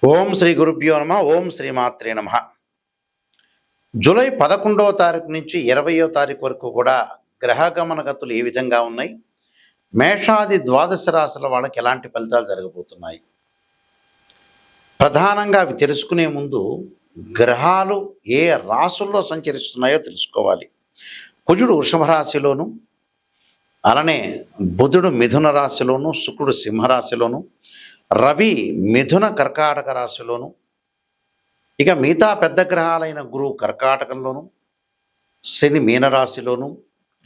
ఓం శ్రీ గురుభ్యో నమ. ఓం శ్రీమాత్రే నమ. జూలై 11వ తారీఖు నుంచి 20వ తారీఖు వరకు కూడా గ్రహగమన గతులు ఏ విధంగా ఉన్నాయి, మేషాది ద్వాదశ రాశుల వాళ్ళకి ఎలాంటి ఫలితాలు జరగబోతున్నాయి, ప్రధానంగా అవి తెలుసుకునే ముందు గ్రహాలు ఏ రాశుల్లో సంచరిస్తున్నాయో తెలుసుకోవాలి. కుజుడు వృషభ రాశిలోను, అలానే బుధుడు మిథున రాశిలోను, శుక్రుడు సింహరాశిలోను, రవి మిథున కర్కాటక రాశిలోను, ఇక మిగతా పెద్ద గ్రహాలైన గురువు కర్కాటకంలోను, శని మీనరాశిలోను,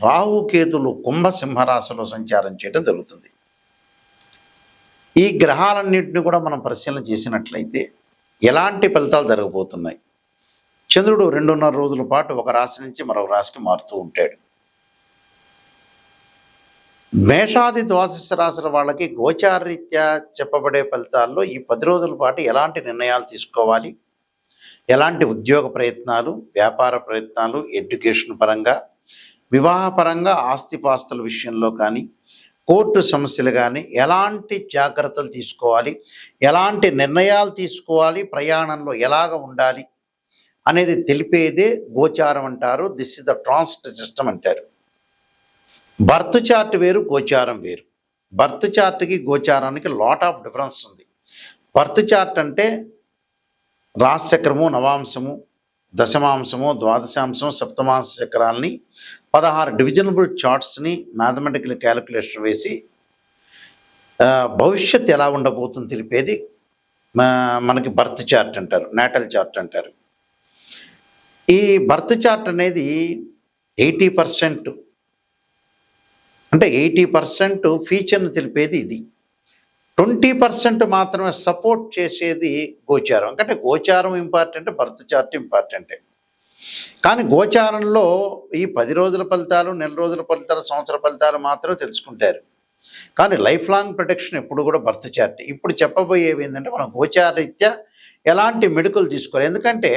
రాహుకేతులు కుంభసింహరాశిలో సంచారం చేయడం జరుగుతుంది. ఈ గ్రహాలన్నింటినీ కూడా మనం పరిశీలన చేసినట్లయితే ఎలాంటి ఫలితాలు జరగబోతున్నాయి. చంద్రుడు 2.5 రోజుల పాటు ఒక రాశి నుంచి మరొక రాశికి మారుతూ ఉంటాడు. మేషాది ద్వాదశ రాశుల వాళ్ళకి గోచారరీత్యా చెప్పబడే ఫలితాల్లో ఈ 10 రోజుల పాటు ఎలాంటి నిర్ణయాలు తీసుకోవాలి, ఎలాంటి ఉద్యోగ ప్రయత్నాలు, వ్యాపార ప్రయత్నాలు, ఎడ్యుకేషన్ పరంగా, వివాహపరంగా, ఆస్తిపాస్తుల విషయంలో కానీ, కోర్టు సమస్యలు కానీ ఎలాంటి జాగ్రత్తలు తీసుకోవాలి, ఎలాంటి నిర్ణయాలు తీసుకోవాలి, ప్రయాణంలో ఎలాగ ఉండాలి అనేది తెలిపేదే గోచారం అంటారు. This is the transit system అంటారు. బర్త్ చార్ట్ వేరు, గోచారం వేరు. బర్త్ చార్ట్కి గోచారానికి లాట్ ఆఫ్ డిఫరెన్స్ ఉంది. బర్త్ చార్ట్ అంటే రాశిచక్రము, నవాంశము, దశమాంశము, ద్వాదశాంశము, సప్తమాంశ చక్రాలని 16 డివిజనబుల్ చార్ట్స్ని మ్యాథమెటికల్ క్యాలిక్యులేషన్ వేసి భవిష్యత్తు ఎలా ఉండబోతుంది తెలిపేది మనకి బర్త్ చార్ట్ అంటారు, నాటల్ చార్ట్ అంటారు. ఈ బర్త్ చార్ట్ అనేది 80% అంటే 80% ఫీచర్ని తెలిపేది ఇది. 20% మాత్రమే సపోర్ట్ చేసేది గోచారం. అంటే గోచారం ఇంపార్టెంట్, బర్త్ చార్ట్ ఇంపార్టెంటే. కానీ గోచారంలో ఈ 10 రోజుల ఫలితాలు, నెల రోజుల ఫలితాలు, సంవత్సర ఫలితాలు మాత్రమే తెలుసుకుంటారు. కానీ లైఫ్ లాంగ్ ప్రొటెక్షన్ ఎప్పుడు కూడా బర్త్ చార్ట్. ఇప్పుడు చెప్పబోయేవి ఏంటంటే మనం గోచారరీత్యా ఎలాంటి మెడికల్ తీసుకోవాలి. ఎందుకంటే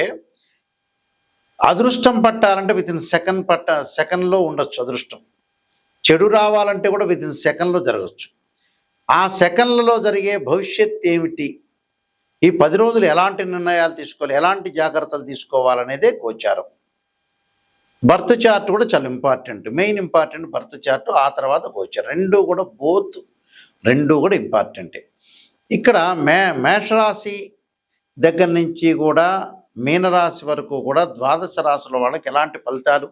అదృష్టం పట్టాలంటే వితిన్ సెకండ్లో ఉండొచ్చు అదృష్టం. చెడు రావాలంటే కూడా వితిన్ సెకండ్లో జరగచ్చు. ఆ సెకండ్లలో జరిగే భవిష్యత్ ఏమిటి, ఈ 10 రోజులు ఎలాంటి నిర్ణయాలు తీసుకోవాలి, ఎలాంటి జాగ్రత్తలు తీసుకోవాలనేదే గోచారం. బర్త్ చార్ట్ కూడా చాలా important, main important birth chart, ఆ తర్వాత గోచారం. రెండు కూడా ఇంపార్టెంటే. ఇక్కడ మేషరాశి దగ్గర నుంచి కూడా మీనరాశి వరకు కూడా ద్వాదశ రాశుల వాళ్ళకి ఎలాంటి ఫలితాలు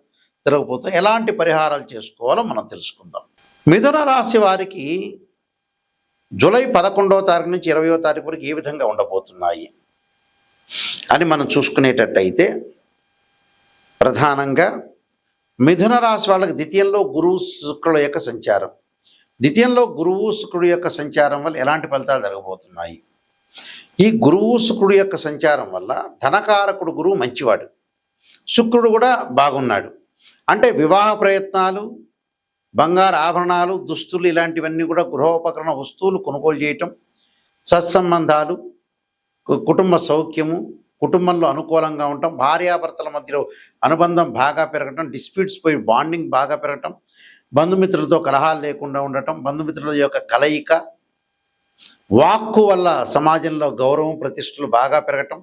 జరగబోతాయి, ఎలాంటి పరిహారాలు చేసుకోవాలో మనం తెలుసుకుందాం. మిథున రాశి వారికి జూలై 11వ తారీఖు నుంచి 20వ తారీఖు వరకు ఏ విధంగా ఉండబోతున్నాయి అని మనం చూసుకునేటట్టయితే, ప్రధానంగా మిథున రాశి వాళ్ళకి ద్వితీయంలో గురువు శుక్రుల యొక్క సంచారం, ద్వితీయంలో గురువు శుక్రుడు యొక్క సంచారం వల్ల ఎలాంటి ఫలితాలు జరగబోతున్నాయి. ఈ గురువు శుక్రుడు యొక్క సంచారం వల్ల ధనకారకుడు గురువు మంచివాడు, శుక్రుడు కూడా బాగున్నాడు. అంటే వివాహ ప్రయత్నాలు, బంగారు ఆభరణాలు, దుస్తులు ఇలాంటివన్నీ కూడా గృహోపకరణ వస్తువులు కొనుగోలు చేయటం, సత్సంబంధాలు, కుటుంబ సౌఖ్యము, కుటుంబంలో అనుకూలంగా ఉండటం, భార్యాభర్తల మధ్యలో అనుబంధం బాగా పెరగటం, డిస్ప్యూట్స్ పోయి బాండింగ్ బాగా పెరగటం, బంధుమిత్రులతో కలహాలు లేకుండా ఉండటం, బంధుమిత్రుల యొక్క కలయిక, వాక్కు వల్ల సమాజంలో గౌరవం ప్రతిష్టలు బాగా పెరగటం,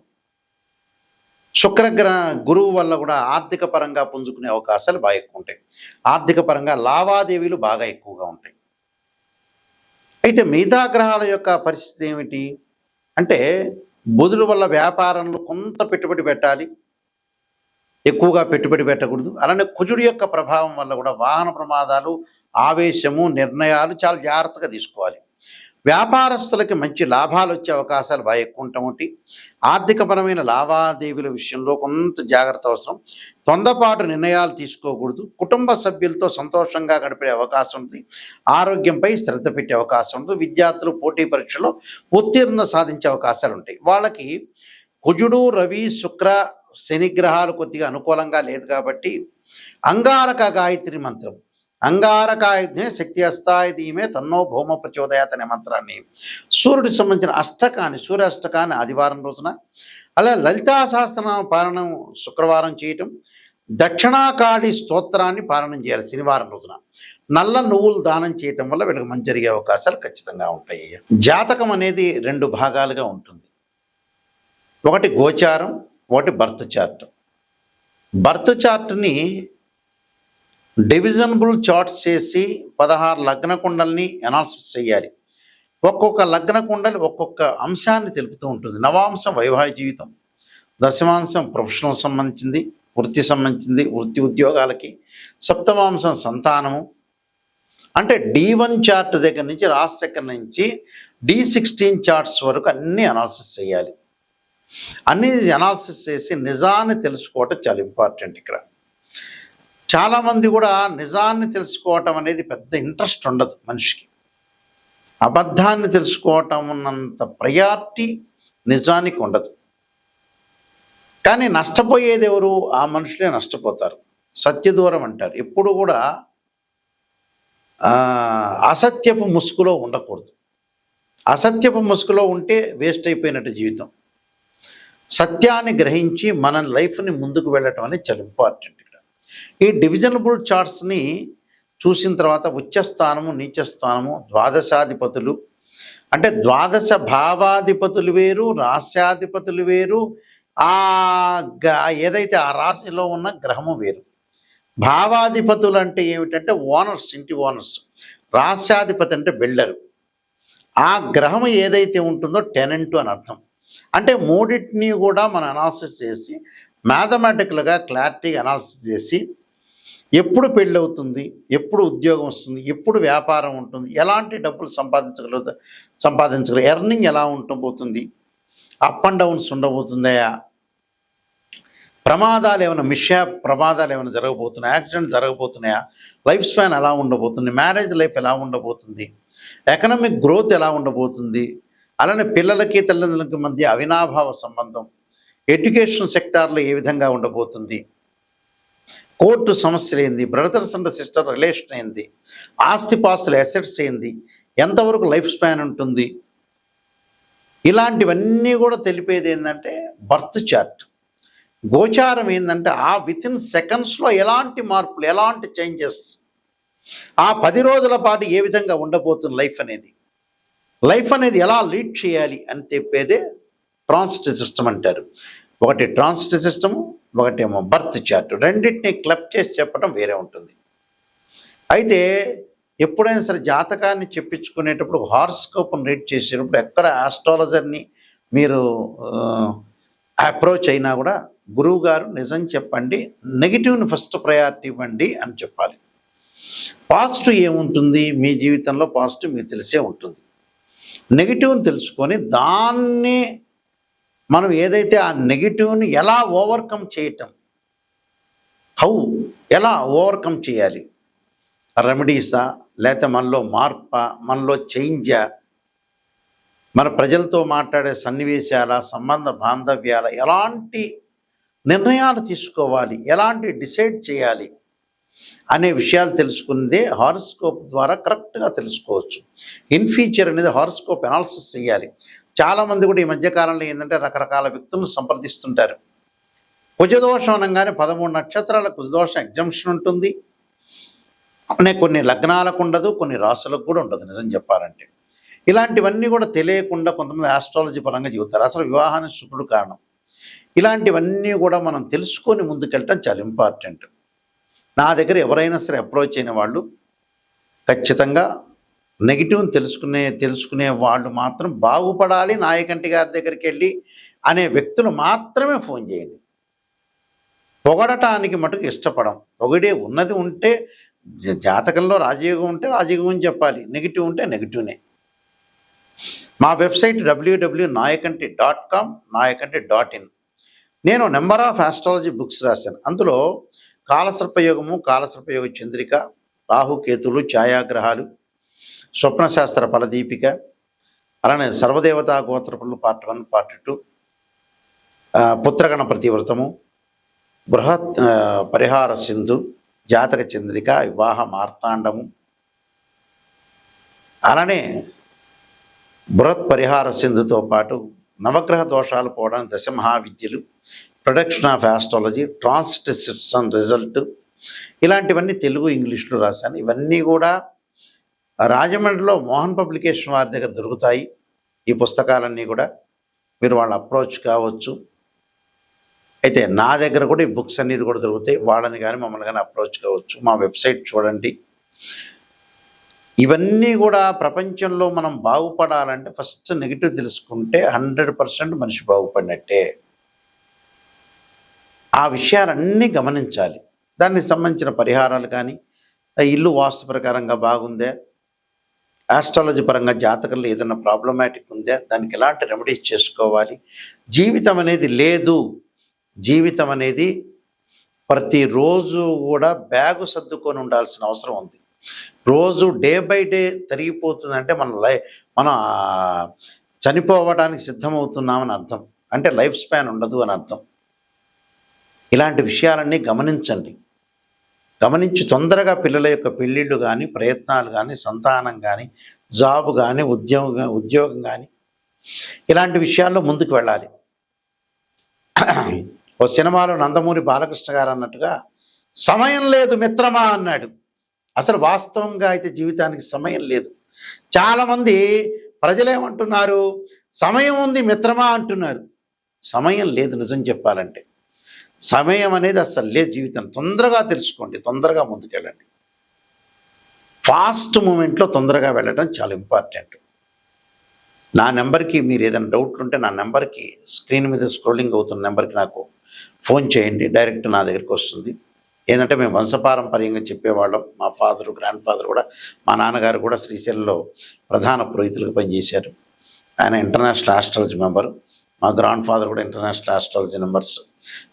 శుక్రగ్రహ గురువు వల్ల కూడా ఆర్థిక పరంగా పుంజుకునే అవకాశాలు బాగా ఎక్కువ ఉంటాయి. ఆర్థిక పరంగా లావాదేవీలు బాగా ఎక్కువగా ఉంటాయి. అయితే మిగతా గ్రహాల యొక్క పరిస్థితి ఏమిటి అంటే, బుధుడు వల్ల వ్యాపారంలో కొంత పెట్టుబడి పెట్టాలి, ఎక్కువగా పెట్టుబడి పెట్టకూడదు. అలానే కుజుడు యొక్క ప్రభావం వల్ల కూడా వాహన ప్రమాదాలు, ఆవేశము, నిర్ణయాలు చాలా జాగ్రత్తగా తీసుకోవాలి. వ్యాపారస్తులకి మంచి లాభాలు వచ్చే అవకాశాలు బాగా ఎక్కువ ఉంటాయి. ఆర్థికపరమైన లావాదేవీల విషయంలో కొంత జాగ్రత్త అవసరం. తొందరపాటు నిర్ణయాలు తీసుకోకూడదు. కుటుంబ సభ్యులతో సంతోషంగా గడిపే అవకాశం ఉంది. ఆరోగ్యంపై శ్రద్ధ పెట్టే అవకాశం ఉంది. విద్యార్థులు పోటీ పరీక్షలో ఉత్తీర్ణ సాధించే అవకాశాలు ఉంటాయి. వాళ్ళకి కుజుడు, రవి, శుక్ర, శని గ్రహాలు కొద్దిగా అనుకూలంగా లేదు కాబట్టి అంగారక గాయత్రి మంత్రం, అంగారకాయుధ్నే శక్తి అస్తాయి ధీమే తన్నో భౌమ ప్రచోదయాత్ అనే మంత్రాన్ని, సూర్యుడికి సంబంధించిన అష్టకాన్ని, సూర్య అష్టకాన్ని ఆదివారం రోజున, అలా లలితా సహస్రనామ పారాయణం శుక్రవారం చేయటం, దక్షిణాకాళి స్తోత్రాన్ని పారాయణం చేయాలి శనివారం రోజున, నల్ల నువ్వులు దానం చేయటం వల్ల వీళ్ళకి మంచి జరిగే అవకాశాలు ఖచ్చితంగా ఉంటాయి. జాతకం అనేది 2 భాగాలుగా ఉంటుంది. ఒకటి గోచారం, ఒకటి బర్త్ చార్ట్. బర్త్ చార్ట్ని డివిజనబుల్ చార్ట్స్ చేసి 16 లగ్న కుండల్ని అనాలిసిస్ చేయాలి. ఒక్కొక్క లగ్న కుండలి ఒక్కొక్క అంశాన్ని తెలుపుతూ ఉంటుంది. నవాంశం వైవాహిక జీవితం, దశమాంశం ప్రొఫెషనల్ సంబంధించింది, వృత్తి సంబంధించింది, వృత్తి ఉద్యోగాలకి, సప్తమాంశం సంతానము. అంటే D1 చార్ట్ దగ్గర నుంచి రాశి దగ్గర నుంచి D16 చార్ట్స్ వరకు అన్నీ అనాలిసిస్ చేయాలి. అన్నీ అనాలిసిస్ చేసి నిజాన్ని తెలుసుకోవటం చాలా ఇంపార్టెంట్. ఇక్కడ చాలామంది కూడా నిజాన్ని తెలుసుకోవటం అనేది పెద్ద ఇంట్రెస్ట్ ఉండదు మనిషికి. అబద్ధాన్ని తెలుసుకోవటం ఉన్నంత ప్రయారిటీ నిజానికి ఉండదు. కానీ నష్టపోయేది ఎవరు? ఆ మనుషులే నష్టపోతారు. సత్యదూరం అంటారు. ఎప్పుడు కూడా అసత్యపు ముసుగులో ఉండకూడదు. అసత్యపు ముసుగులో ఉంటే వేస్ట్ అయిపోయినట్టు జీవితం. సత్యాన్ని గ్రహించి మన లైఫ్ని ముందుకు వెళ్ళటం అనేది చాలా ఇంపార్టెంట్. ఇక్కడ ఈ డివిజనబుల్ చార్ట్స్ని చూసిన తర్వాత ఉచ్చస్థానము, నీచస్థానము, ద్వాదశాధిపతులు, అంటే ద్వాదశ భావాధిపతులు వేరు, రాశ్యాధిపతులు వేరు, ఏదైతే ఆ రాశిలో ఉన్న గ్రహము వేరు. భావాధిపతులు అంటే ఏమిటంటే ఓనర్స్, ఇంటి ఓనర్స్. రాశ్యాధిపతి అంటే బిల్డరు. ఆ గ్రహం ఏదైతే ఉంటుందో టెనెంట్ అని అర్థం. అంటే మూడింటిని కూడా మనం అనాలిసిస్ చేసి మ్యాథమెటికల్గా క్లారిటీ అనాలిసిస్ చేసి ఎప్పుడు పెళ్ళి అవుతుంది, ఎప్పుడు ఉద్యోగం వస్తుంది, ఎప్పుడు వ్యాపారం ఉంటుంది, ఎలాంటి డబ్బులు సంపాదించగలరు, ఎర్నింగ్ ఎలా ఉండబోతుంది, అప్ అండ్ డౌన్స్ ఉండబోతుందయా, ప్రమాదాలు ఏమైనా ప్రమాదాలు ఏమైనా జరగబోతున్నాయా, యాక్సిడెంట్ జరగబోతున్నాయా, లైఫ్ స్పాన్ ఎలా ఉండబోతుంది, మ్యారేజ్ లైఫ్ ఎలా ఉండబోతుంది, ఎకనామిక్ గ్రోత్ ఎలా ఉండబోతుంది, అలానే పిల్లలకి తల్లిదండ్రులకి మధ్య అవినాభావ సంబంధం, ఎడ్యుకేషన్ సెక్టార్లో ఏ విధంగా ఉండబోతుంది, కోర్టు సమస్యలు ఏంది, బ్రదర్స్ అండ్ సిస్టర్ రిలేషన్ ఏంది, ఆస్తిపాస్తుల అసెట్స్ ఏంది, ఎంతవరకు లైఫ్ స్పాన్ ఉంటుంది, ఇలాంటివన్నీ కూడా తెలిపేది ఏంటంటే బర్త్ చార్ట్. గోచారం ఏంటంటే ఆ వితిన్ సెకండ్స్లో ఎలాంటి మార్పులు, ఎలాంటి చేంజెస్, ఆ 10 రోజుల పాటు ఏ విధంగా ఉండబోతుంది లైఫ్ అనేది ఎలా లీడ్ చేయాలి అని చెప్పేదే ట్రాన్సిట్ సిస్టమ్ అంటారు. ఒకటి ట్రాన్సిట్ సిస్టము, ఒకటేమో బర్త్ చార్ట్. రెండింటిని క్లబ్ చేసి చెప్పడం వేరే ఉంటుంది. అయితే ఎప్పుడైనా సరే జాతకాన్ని చెప్పించుకునేటప్పుడు హారోస్కోప్ని రీడ్ చేసేటప్పుడు ఎక్కడ ఆస్ట్రాలజర్ని మీరు అప్రోచ్ అయినా కూడా గురువు గారు నిజం చెప్పండి, నెగిటివ్ని ఫస్ట్ ప్రయారిటీ ఇవ్వండి అని చెప్పాలి. పాజిటివ్ ఏముంటుంది మీ జీవితంలో, పాజిటివ్ మీకు తెలిసే ఉంటుంది. నెగిటివ్ని తెలుసుకొని దాన్ని మనం ఏదైతే ఆ నెగిటివ్ని ఎలా ఓవర్కమ్ చేయటం, ఎలా ఓవర్కమ్ చేయాలి, రెమెడీసా, లేకపోతే మనలో మార్పా, మనలో చేంజా, మన ప్రజలతో మాట్లాడే సన్నివేశాల, సంబంధ బాంధవ్యాల, ఎలాంటి నిర్ణయాలు తీసుకోవాలి, ఎలాంటి డిసైడ్ చేయాలి అనే విషయాలు తెలుసుకుందే హారోస్కోప్ ద్వారా కరెక్ట్గా తెలుసుకోవచ్చు. ఇన్ ఫ్యూచర్ అనేది హారోస్కోప్ అనాలిసిస్ చేయాలి. చాలామంది కూడా ఈ మధ్యకాలంలో ఏంటంటే రకరకాల వ్యక్తులను సంప్రదిస్తుంటారు. కుజదోషం అనగానే 13 నక్షత్రాల కుజదోషం ఎగ్జంప్షన్ ఉంటుంది. కొన్ని లగ్నాలకు ఉండదు, కొన్ని రాసులకు కూడా ఉండదు నిజం చెప్పాలంటే. ఇలాంటివన్నీ కూడా తెలియకుండా కొంతమంది ఆస్ట్రాలజీ పరంగా చెబుతారు. అసలు వివాహానికి శుక్రుడు కారణం. ఇలాంటివన్నీ కూడా మనం తెలుసుకొని ముందుకెళ్ళటం చాలా ఇంపార్టెంట్. నా దగ్గర ఎవరైనా సరే అప్రోచ్ అయిన వాళ్ళు ఖచ్చితంగా నెగిటివ్ని తెలుసుకునే వాళ్ళు మాత్రం బాగుపడాలి, నాయకంటి గారి దగ్గరికి వెళ్ళి అనే వ్యక్తులు మాత్రమే ఫోన్ చేయండి. పొగడటానికి మటుకు ఇష్టపడం. పొగిడే ఉన్నది ఉంటే, జాతకంలో రాజయోగం ఉంటే రాజయోగం చెప్పాలి, నెగిటివ్ ఉంటే నెగిటివ్నే. మా వెబ్సైట్ www.nayakanti.com, nayakanti.in. నేను నెంబర్ ఆఫ్ ఆస్ట్రాలజీ బుక్స్ రాశాను. అందులో కాలసర్పయోగము, కాలసర్పయోగ చంద్రిక, రాహుకేతులు, ఛాయాగ్రహాలు, స్వప్నశాస్త్ర ఫలదీపిక, అలానే సర్వదేవతా గోత్రపులు పార్ట్ 1, పార్ట్ 2, పుత్రగణ ప్రతివ్రతము, బృహత్ పరిహార సింధు, జాతక చంద్రిక, వివాహ మార్తాండము, అలానే బృహత్ పరిహార సింధుతో పాటు నవగ్రహ దోషాలు పోవడానికి దశమహావిద్యలు, production of astrology, transit system result, ఇలాంటివన్నీ తెలుగు, ఇంగ్లీష్లో రాశాను. ఇవన్నీ కూడా రాజమండ్రిలో మోహన్ పబ్లికేషన్ వారి దగ్గర దొరుకుతాయి. ఈ పుస్తకాలన్నీ కూడా మీరు వాళ్ళ అప్రోచ్ కావచ్చు. అయితే నా దగ్గర కూడా ఈ బుక్స్ అనేది కూడా దొరుకుతాయి. వాళ్ళని కానీ మమ్మల్ని కానీ అప్రోచ్ కావచ్చు. మా వెబ్సైట్ చూడండి. ఇవన్నీ కూడా ప్రపంచంలో మనం బాగుపడాలంటే ఫస్ట్ నెగిటివ్ తెలుసుకుంటే 100% మనిషి బాగుపడినట్టే. ఆ విషయాలన్నీ గమనించాలి. దానికి సంబంధించిన పరిహారాలు కానీ, ఇల్లు వాస్తు ప్రకారంగా బాగుందే, ఆస్ట్రాలజీ పరంగా జాతకంలో ఏదైనా ప్రాబ్లమాటిక్ ఉందా, దానికి ఎలాంటి రెమెడీస్ చేసుకోవాలి. జీవితం అనేది లేదు. జీవితం అనేది ప్రతిరోజు కూడా బ్యాగు సర్దుకొని ఉండాల్సిన అవసరం ఉంది. రోజు డే బై డే తరిగిపోతుందంటే మనం చనిపోవడానికి సిద్ధమవుతున్నామని అర్థం. అంటే లైఫ్ స్పాన్ ఉండదు అని అర్థం. ఇలాంటి విషయాలన్నీ గమనించండి. గమనించి తొందరగా పిల్లల యొక్క పెళ్ళిళ్ళు కానీ, ప్రయత్నాలు కానీ, సంతానం కానీ, జాబ్ కానీ, ఉద్యోగం కానీ ఇలాంటి విషయాల్లో ముందుకు వెళ్ళాలి. ఓ సినిమాలో నందమూరి బాలకృష్ణ గారు అన్నట్టుగా సమయం లేదు మిత్రమా అన్నాడు. అసలు వాస్తవంగా అయితే జీవితానికి సమయం లేదు. చాలామంది ప్రజలేమంటున్నారు, సమయం ఉంది మిత్రమా అంటున్నారు. సమయం లేదు. నిజం చెప్పాలంటే సమయం అనేది అసలు లేదు. జీవితం తొందరగా తెలుసుకోండి, తొందరగా ముందుకెళ్ళండి. ఫాస్ట్ మూమెంట్లో తొందరగా వెళ్ళడం చాలా ఇంపార్టెంట్. నా నెంబర్కి మీరు ఏదైనా డౌట్లు ఉంటే నా నెంబర్కి స్క్రీన్ మీద స్క్రోలింగ్ అవుతున్న నెంబర్కి నాకు ఫోన్ చేయండి. డైరెక్ట్ నా దగ్గరికి వస్తుంది. ఏంటంటే మేము వంశపారంపర్యంగా చెప్పేవాళ్ళం. మా ఫాదరు, గ్రాండ్ ఫాదర్ కూడా, మా నాన్నగారు కూడా శ్రీశైలంలో ప్రధాన పురోహితులుగా పనిచేశారు. ఆయన ఇంటర్నేషనల్ ఆస్ట్రాలజీ మెంబరు. మా గ్రాండ్ ఫాదర్ కూడా ఇంటర్నేషనల్ ఆస్ట్రాలజీ మెంబర్స్.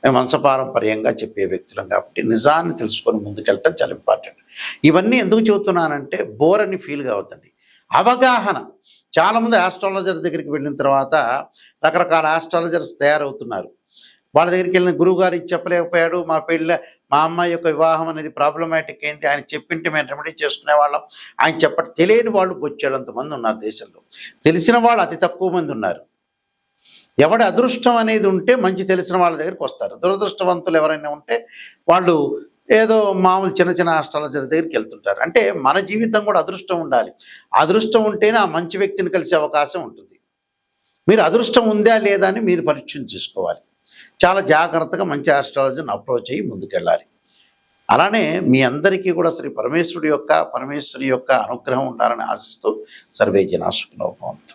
మేము వంశపారంపర్యంగా చెప్పే వ్యక్తులం కాబట్టి నిజాన్ని తెలుసుకొని ముందుకెళ్ళటం చాలా ఇంపార్టెంట్. ఇవన్నీ ఎందుకు చెబుతున్నానంటే బోర్ అని ఫీల్ కావద్దండి. అవగాహన. చాలామంది ఆస్ట్రాలజర్ దగ్గరికి వెళ్ళిన తర్వాత రకరకాల ఆస్ట్రాలజర్స్ తయారవుతున్నారు. వాళ్ళ దగ్గరికి వెళ్ళిన గురువు గారు ఇది చెప్పలేకపోయాడు, మా అమ్మాయి యొక్క వివాహం అనేది ప్రాబ్లమాటిక్ అయింది, ఆయన చెప్పింటే మేము రెమెడీ చేసుకునేవాళ్ళం, ఆయన తెలియని వాళ్ళు బొచ్చేడంతమంది ఉన్నారు దేశంలో. తెలిసిన వాళ్ళు అతి తక్కువ మంది ఉన్నారు. ఎవడి అదృష్టం అనేది ఉంటే మంచి తెలిసిన వాళ్ళ దగ్గరికి వస్తారు. దురదృష్టవంతులు ఎవరైనా ఉంటే వాళ్ళు ఏదో మామూలు చిన్న చిన్న ఆస్ట్రాలజర్ దగ్గరికి వెళ్తుంటారు. అంటే మన జీవితం కూడా అదృష్టం ఉండాలి. అదృష్టం ఉంటేనే ఆ మంచి వ్యక్తిని కలిసే అవకాశం ఉంటుంది. మీరు అదృష్టం ఉందా లేదా అని మీరు పరీక్ష చేసుకోవాలి. చాలా జాగ్రత్తగా మంచి ఆస్ట్రాలజీని అప్రోచ్ అయ్యి ముందుకెళ్ళాలి. అలానే మీ అందరికీ కూడా శ్రీ పరమేశ్వరి యొక్క అనుగ్రహం ఉండాలని ఆశిస్తూ సర్వే జనా సుఖినో భవంతు.